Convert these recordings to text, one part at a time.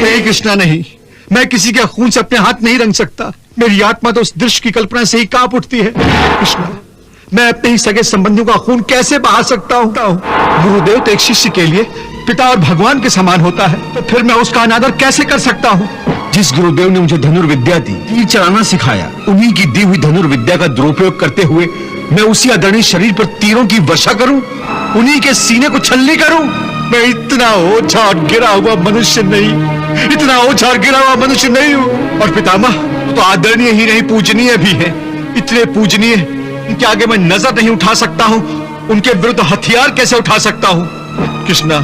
नहीं कृष्णा, नहीं, मैं किसी के खून से अपने हाथ नहीं रंग सकता। मेरी आत्मा तो उस दृश्य की कल्पना से ही कांप उठती है। कृष्णा, मैं अपने ही सगे संबंधियों का खून कैसे बहा सकता हूँ? गुरुदेव तो एक शिष्य के लिए पिता और भगवान के समान होता है, तो फिर मैं उसका अनादर कैसे कर सकता हूँ? जिस गुरुदेव ने मुझे धनुर्विद्या दी, तीर चलाना सिखाया, उन्हीं की दी हुई धनुर्विद्या का दुरुपयोग करते हुए मैं उसी आदरणीय शरीर पर तीरों की वर्षा करूं, उन्हीं के सीने को छलनी करूं? मैं इतना ओछा और गिरा हुआ मनुष्य नहीं, इतना ओछा और गिरा हुआ मनुष्य नहीं हूं। और पितामह तो आदरणीय ही नहीं, पूजनीय भी है। इतने पूजनीय, उनके आगे मैं नजर नहीं उठा सकता हूं, उनके विरुद्ध हथियार कैसे उठा सकता हूं? कृष्णा,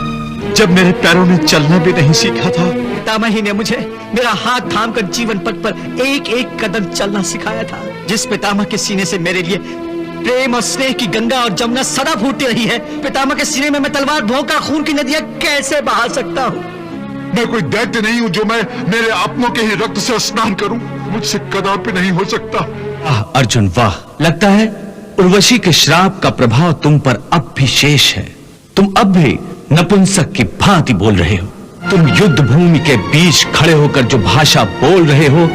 जब मेरे पैरों ने चलना भी नहीं सीखा था, पितामह ही ने मुझे मेरा हाथ थामकर जीवन पथ पर एक एक कदम चलना सिखाया था। जिस पितामह के सीने से मेरे लिए प्रेम और स्नेह की गंगा और जमुना सदा फूटती रही है, पितामह के सीने में मैं तलवार भोंकर खून की नदियां कैसे बहा सकता हूँ? मैं कोई दैत्य नहीं हूं जो मैं मेरे अपनों के ही रक्त से स्नान करूं। मुझसे कदापि नहीं हो सकता। वाह अर्जुन वाह, लगता है उर्वशी के श्राप का प्रभाव तुम पर अब भी शेष है। तुम अब भी नपुंसक की भांति बोल रहे हो। तुम युद्ध भूमि के बीच खड़े होकर जो भाषा बोल रहे हो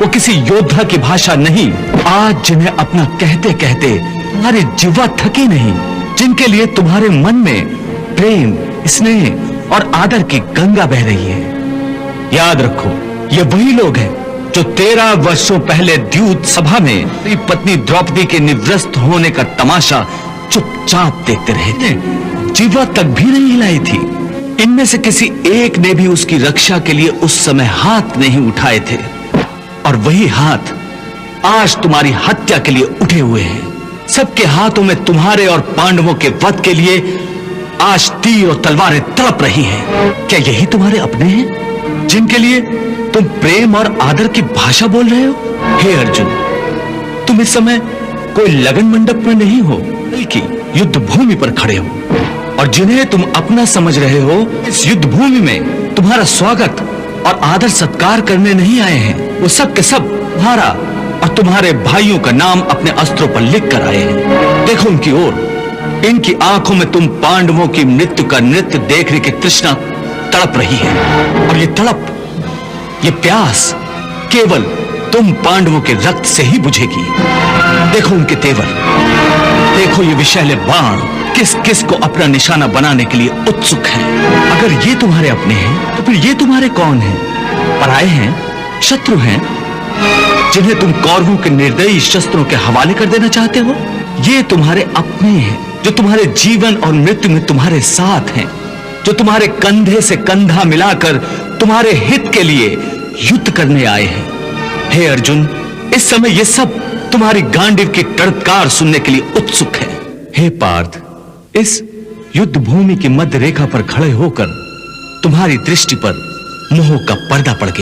वो किसी योद्धा की भाषा नहीं। आज जिन्हें अपना कहते कहते तुम्हारी जिह्वा थकी नहीं, जिनके लिए तुम्हारे मन में प्रेम, स्नेह और आदर की गंगा बह रही है, याद रखो ये वही लोग हैं जो 13 वर्षों पहले द्यूत सभा में अपनी पत्नी द्रौपदी के निवृत्त होने का तमाशा चुपचाप देखते रहे थे, जिह्वा तक भी नहीं हिलाई थी। इनमें से किसी एक ने भी उसकी रक्षा के लिए उस समय हाथ नहीं उठाए थे, और वही हाथ आज तुम्हारी हत्या के लिए उठे हुए हैं। सबके हाथों में तुम्हारे और पांडवों के वध के लिए आज तीर और तलवारें तड़प रही हैं। क्या यही तुम्हारे अपने हैं जिनके लिए तुम प्रेम और आदर की भाषा बोल रहे हो? हे अर्जुन, तुम इस समय कोई लगन मंडप में नहीं हो, बल्कि युद्ध भूमि पर खड़े हो, और जिन्हें तुम अपना समझ रहे हो, इस युद्ध भूमि में तुम्हारा स्वागत और आदर सत्कार करने नहीं आए हैं। वो सब के सब तुम्हारा और तुम्हारे भाइयों का नाम अपने अस्त्रों पर लिख कर आए हैं। देखो उनकी ओर, इनकी आंखों में तुम पांडवों की मृत्यु का नृत्य देखने की तृष्णा तड़प रही है, और ये तड़प, ये प्यास केवल तुम पांडवों के रक्त से ही बुझेगी। देखो उनके तेवर, देखो ये विषैले बाण किस किस को अपना निशाना बनाने के लिए उत्सुक हैं। अगर ये तुम्हारे अपने हैं तो फिर ये तुम्हारे कौन हैं? पराये हैं, शत्रु हैं, जिन्हें तुम कौरवों के निर्दयी शस्त्रों के हवाले कर देना चाहते हो? ये तुम्हारे अपने हैं जो तुम्हारे जीवन और मृत्यु में तुम्हारे साथ हैं, जो तुम्हारे कंधे से कंधा मिलाकर तुम्हारे हित के लिए युद्ध करने आए हैं। हे अर्जुन, इस समय ये सब तुम्हारी गांडीव की टड़कार सुनने के लिए उत्सुक है। हे पार्थ, इस युद्ध भूमि की मध्य रेखा पर खड़े होकर तुम्हारी दृष्टि पर मोह का पर्दा पड़ गया।